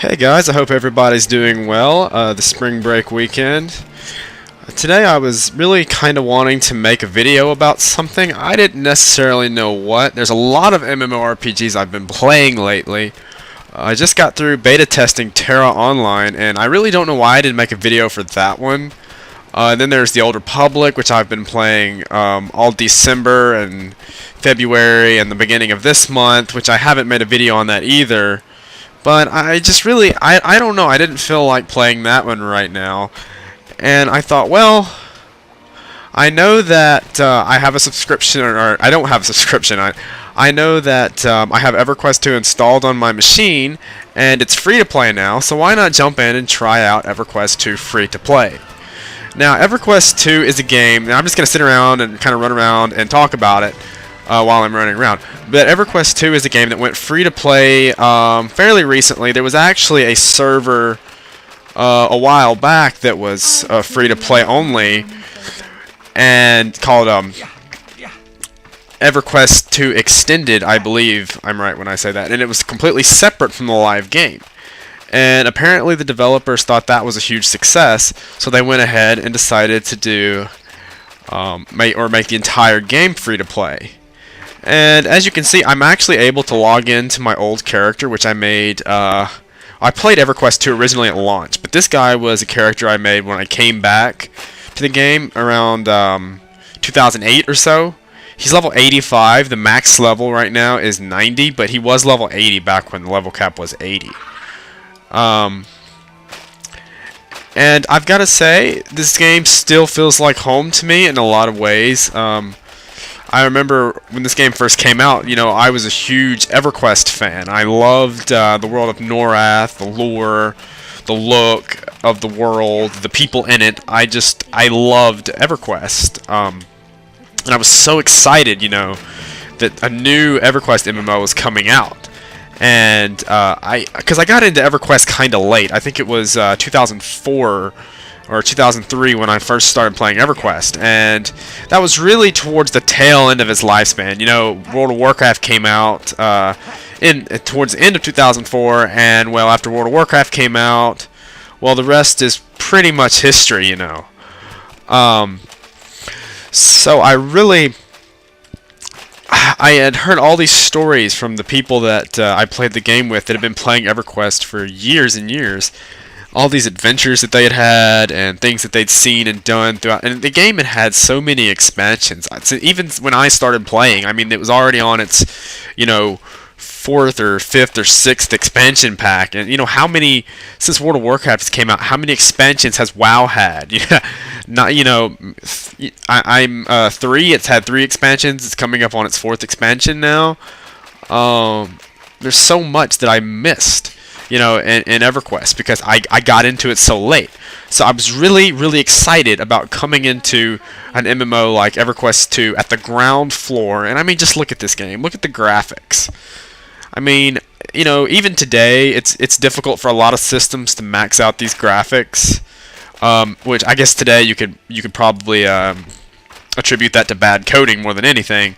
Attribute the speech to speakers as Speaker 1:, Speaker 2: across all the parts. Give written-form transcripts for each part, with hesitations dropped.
Speaker 1: Hey guys, I hope everybody's doing well the spring break weekend. Today I was really kind of wanting to make a video about something. I didn't necessarily know what. There's a lot of MMORPGs I've been playing lately. I just got through beta testing Terra Online, and I really don't know why I didn't make a video for that one. Then there's the Old Republic, which I've been playing all December and February and the beginning of this month, which I haven't made a video on that either. But I just really, I don't know, I didn't feel like playing that one right now. And I thought, well, I know that I have a subscription, or I don't have a subscription. I know that I have Everquest 2 installed on my machine, and it's free to play now, so why not jump in and try out Everquest 2 free to play? Now, Everquest 2 is a game, and I'm just going to sit around and kind of run around and talk about it while I'm running around. But Everquest 2 is a game that went free to play fairly recently. There was actually a server a while back that was free to play only, and called Everquest 2 Extended, I believe I'm right when I say that, and it was completely separate from the live game. And apparently the developers thought that was a huge success, so they went ahead and decided to do make the entire game free to play. And as you can see, I'm actually able to log into my old character, which I made. I played Everquest 2 originally at launch, but this guy was a character I made when I came back to the game around 2008 or so. He's level 85. The max level right now is 90, but he was level 80 back when the level cap was 80. And I've got to say, this game still feels like home to me in a lot of ways. I remember when this game first came out, you know, I was a huge EverQuest fan. I loved the world of Norath, the lore, the look of the world, the people in it. I loved EverQuest. And I was so excited, you know, that a new EverQuest MMO was coming out. And because I got into EverQuest kind of late. I think it was 2004 or 2003 when I first started playing EverQuest, and that was really towards the tail end of its lifespan. You know, World of Warcraft came out towards the end of 2004, and well, after World of Warcraft came out, well, the rest is pretty much history, you know. So I had heard all these stories from the people that I played the game with that had been playing EverQuest for years and years. All these adventures that they had and things that they'd seen and done throughout. And the game had so many expansions. So even when I started playing, I mean, it was already on its, you know, 4th or 5th or 6th expansion pack. And, you know, how many, since World of Warcraft came out, how many expansions has WoW had? Yeah, not, you know, I'm 3. It's had 3 expansions. It's coming up on its 4th expansion now. There's so much that I missed, you know, in EverQuest, because I got into it so late. So I was really, really excited about coming into an MMO like EverQuest 2 at the ground floor. And I mean, just look at this game. Look at the graphics. I mean, you know, even today, it's difficult for a lot of systems to max out these graphics. Which I guess today you could probably attribute that to bad coding more than anything.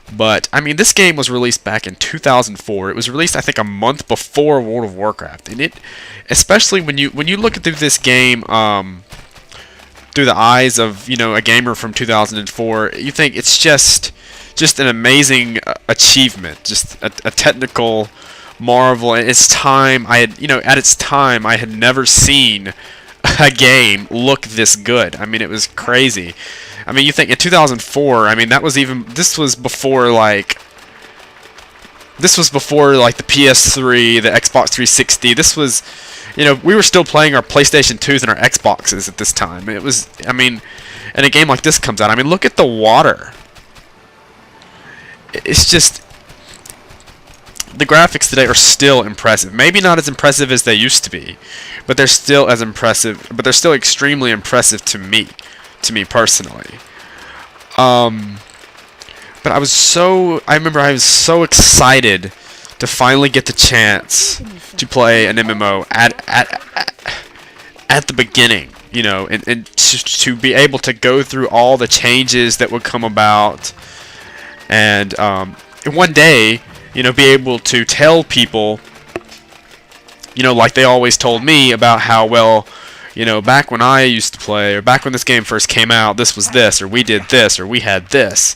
Speaker 1: But I mean, this game was released back in 2004. It was released, I think, a month before World of Warcraft, and it, especially when you look through this game through the eyes of, you know, a gamer from 2004, you think it's just an amazing achievement, just a technical marvel. At its time, at its time, I had never seen a game look this good. I mean, it was crazy. I mean, you think in 2004, I mean, this was before like the PS3, the Xbox 360. This was, you know, we were still playing our PlayStation 2s and our Xboxes at this time. It was, I mean, and a game like this comes out. I mean, look at the water. It's just, the graphics today are still impressive. Maybe not as impressive as they used to be, but they're still as impressive. But they're still extremely impressive to me personally. But I remember I was so excited to finally get the chance to play an MMO at the beginning, you know, and to be able to go through all the changes that would come about, and one day, you know, be able to tell people, You know, like they always told me about how, well, you know, back when I used to play, or back when this game first came out, this was this, or we did this, or we had this.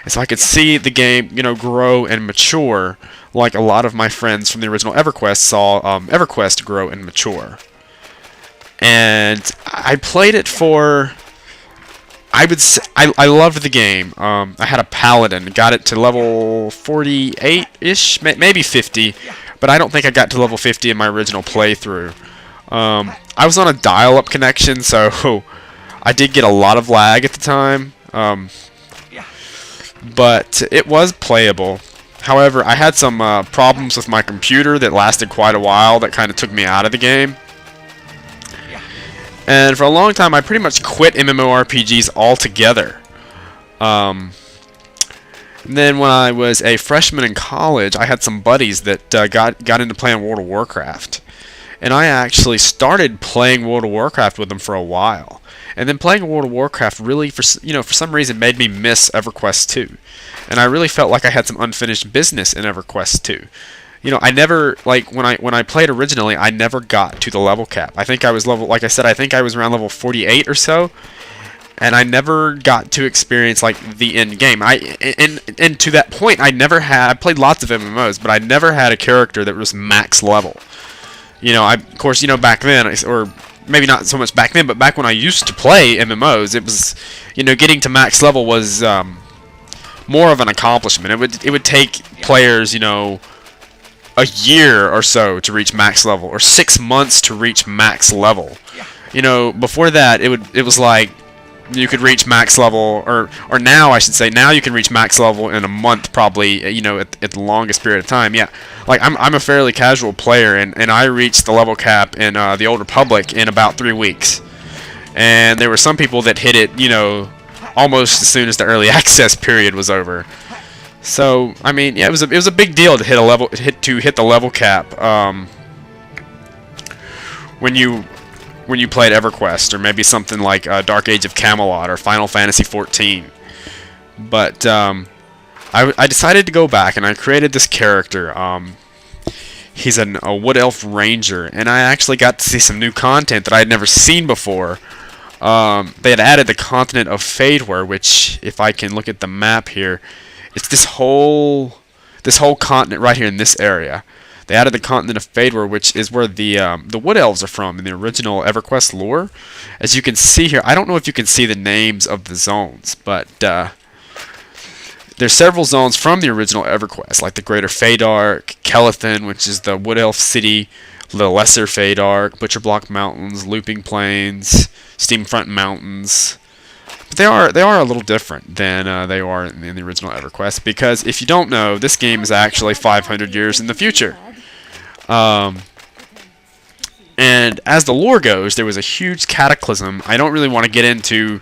Speaker 1: And so I could see the game, you know, grow and mature, like a lot of my friends from the original Everquest saw Everquest grow and mature. And I played it for, I would say, I loved the game. I had a Paladin, got it to level 48-ish, maybe 50, but I don't think I got to level 50 in my original playthrough. I was on a dial-up connection, so I did get a lot of lag at the time, but it was playable. However, I had some problems with my computer that lasted quite a while that kind of took me out of the game. And for a long time, I pretty much quit MMORPGs altogether. And then when I was a freshman in college, I had some buddies that got into playing World of Warcraft. And I actually started playing World of Warcraft with them for a while. And then playing World of Warcraft really, for some reason, made me miss EverQuest 2. And I really felt like I had some unfinished business in EverQuest 2. You know, I never, like, when I played originally, I never got to the level cap. I think I was like I said, I think I was around level 48 or so. And I never got to experience, like, the end game. And to that point, I played lots of MMOs, but I never had a character that was max level. You know, of course, you know, back then, or maybe not so much back then, but back when I used to play MMOs, it was, you know, getting to max level was more of an accomplishment. It would take players, you know, a year or so to reach max level, or 6 months to reach max level. You know, before that, it was like you could reach max level, or now I should say, now you can reach max level in a month, probably, you know, at the longest period of time. Yeah, like I'm a fairly casual player, and I reached the level cap in the Old Republic in about 3 weeks. And there were some people that hit it, you know, almost as soon as the early access period was over. So I mean, yeah, it was a big deal to hit the level cap when you played EverQuest, or maybe something like Dark Age of Camelot or Final Fantasy XIV. But I decided to go back, and I created this character. He's a Wood Elf Ranger, and I actually got to see some new content that I had never seen before. They had added the continent of Fadewar, which, if I can look at the map here, it's this whole continent right here in this area. They added the continent of Fadewar, which is where the Wood Elves are from in the original EverQuest lore. As you can see here, I don't know if you can see the names of the zones, but there's several zones from the original EverQuest, like the Greater Feydark, Kelethin, which is the Wood Elf city, the Lesser Feydark, Butcherblock Mountains, Looping Plains, Steamfront Mountains. But they are a little different than they are in the original EverQuest, because if you don't know, this game is actually 500 years in the future. And as the lore goes, there was a huge cataclysm. I don't really want to get into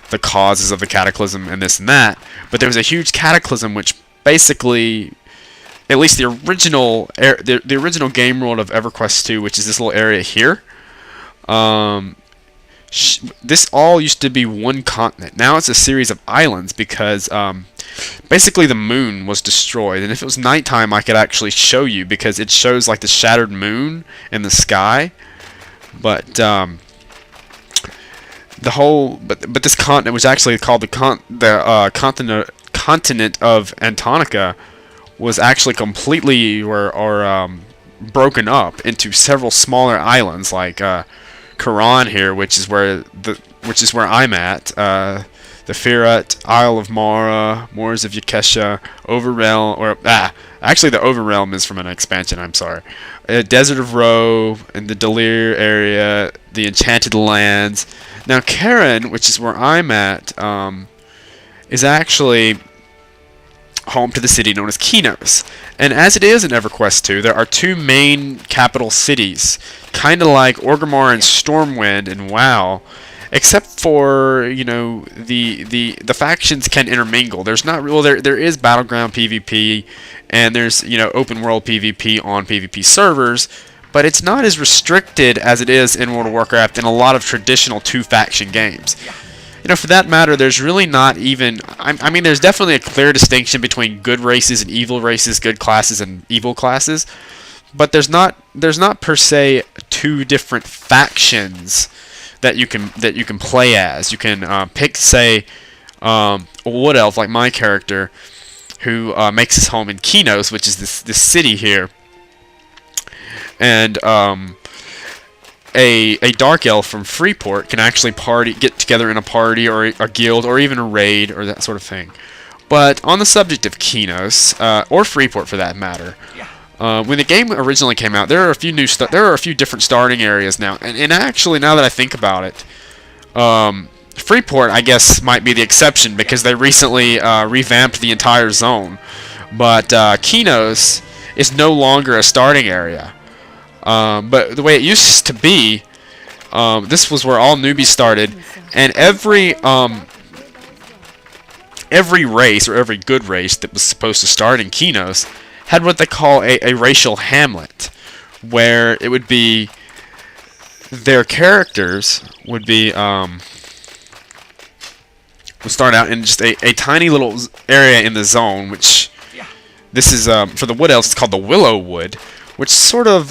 Speaker 1: the causes of the cataclysm and this and that, but there was a huge cataclysm which basically, at least the original game world of EverQuest 2, which is this little area here, this all used to be one continent. Now it's a series of islands, because basically the moon was destroyed, and if it was nighttime I could actually show you, because it shows like the shattered moon in the sky. But this continent was actually called the continent of Antonica, was actually completely broken up into several smaller islands, like Karan here, which is where I'm at. The Firat, Isle of Mara, Moors of Yakesha, Overrealm, actually the Overrealm is from an expansion, I'm sorry. Desert of Ro, and the Delir area, the Enchanted Lands. Now Karen, which is where I'm at, is actually home to the city known as Kinos. And as it is in EverQuest 2, there are two main capital cities, kind of like Orgrimmar and Stormwind in WoW, except for, you know, the factions can intermingle. There's not, well, there is battleground PvP, and there's, you know, open world PvP on PvP servers, but it's not as restricted as it is in World of Warcraft in a lot of traditional two-faction games. You know, for that matter, there's really not even, I mean, there's definitely a clear distinction between good races and evil races, good classes and evil classes, but there's not per se two different factions that you can play as. You can pick, say, a wood elf like my character, who makes his home in Kinos, which is this city here, and a dark elf from Freeport can actually get together in a party or a guild or even a raid or that sort of thing. But on the subject of Kinos, or Freeport for that matter, when the game originally came out, there are a few different starting areas now, and actually, now that I think about it, Freeport, I guess, might be the exception because they recently revamped the entire zone. But Kinos is no longer a starting area. But the way it used to be, this was where all newbies started, and every race, or every good race that was supposed to start in Kinos, had what they call a racial hamlet, where it would be their characters would start out in just a tiny little area in the zone, which this is for the wood elves, it's called the Willow Wood, which sort of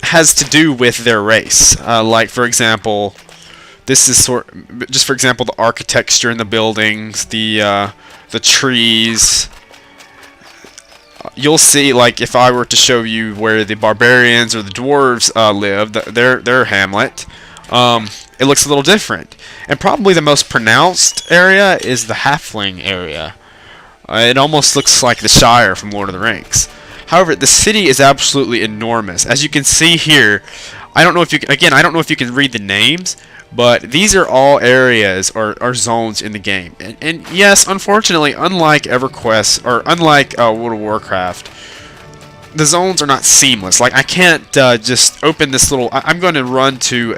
Speaker 1: has to do with their race. Like, for example, this is just for example, the architecture in the buildings, the trees. You'll see, like, if I were to show you where the barbarians or the dwarves live, their hamlet, it looks a little different. And probably the most pronounced area is the halfling area. It almost looks like the Shire from Lord of the Rings. However, the city is absolutely enormous. As you can see here, I don't know if you can read the names, but these are all areas or zones in the game. And yes, unfortunately, unlike Everquest or unlike World of Warcraft, the zones are not seamless. Like, I can't just open this little. I'm going to run to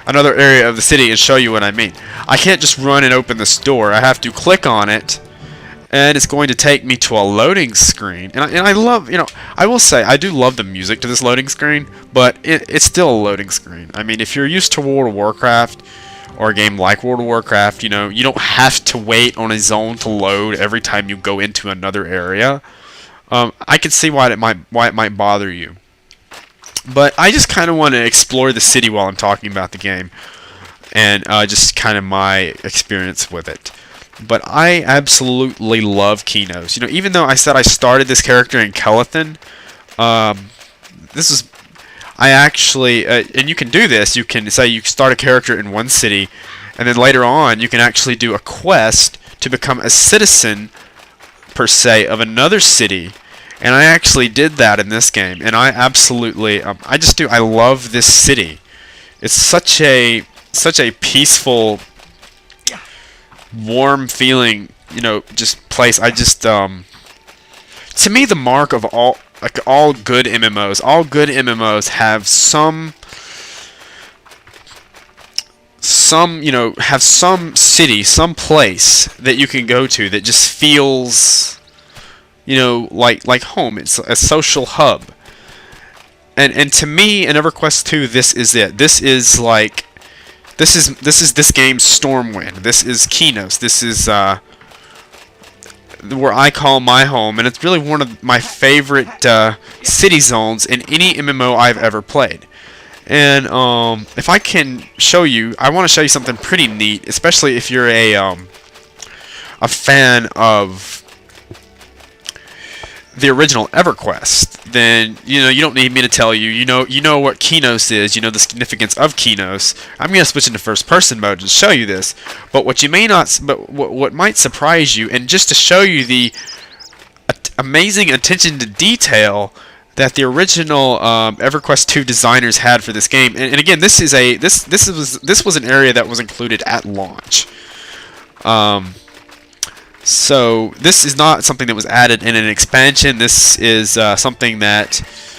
Speaker 1: another area of the city and show you what I mean. I can't just run and open this door. I have to click on it, and it's going to take me to a loading screen. And I love, I will say, I do love the music to this loading screen, but it's still a loading screen. I mean, if you're used to World of Warcraft, or a game like World of Warcraft, you don't have to wait on a zone to load every time you go into another area. I can see why it might bother you. But I just kind of want to explore the city while I'm talking about the game, and just kind of my experience with it. But I absolutely love Kinos. Even though I said I started this character in Kelethin, I actually, and you can do this. You can say you start a character in one city, and then later on you can actually do a quest to become a citizen, per se, of another city. And I actually did that in this game, and I absolutely, I love this city. It's such a peaceful, warm feeling, just place. To me, the mark of all good MMOs have some city, some place that you can go to that just feels, like home. It's a social hub. And to me, in EverQuest 2, this is it. This is this game's Stormwind. This is Kinos. This is where I call my home, and it's really one of my favorite city zones in any MMO I've ever played. And if I can show you, I want to show you something pretty neat, especially if you're a fan of the original EverQuest. Then you don't need me to tell you. You know what Kinos is. You know the significance of Kinos. I'm going to switch into first-person mode to show you this. But what might surprise you, and just to show you the amazing attention to detail that the original EverQuest 2 designers had for this game. And again, this was an area that was included at launch. So this is not something that was added in an expansion. This is something that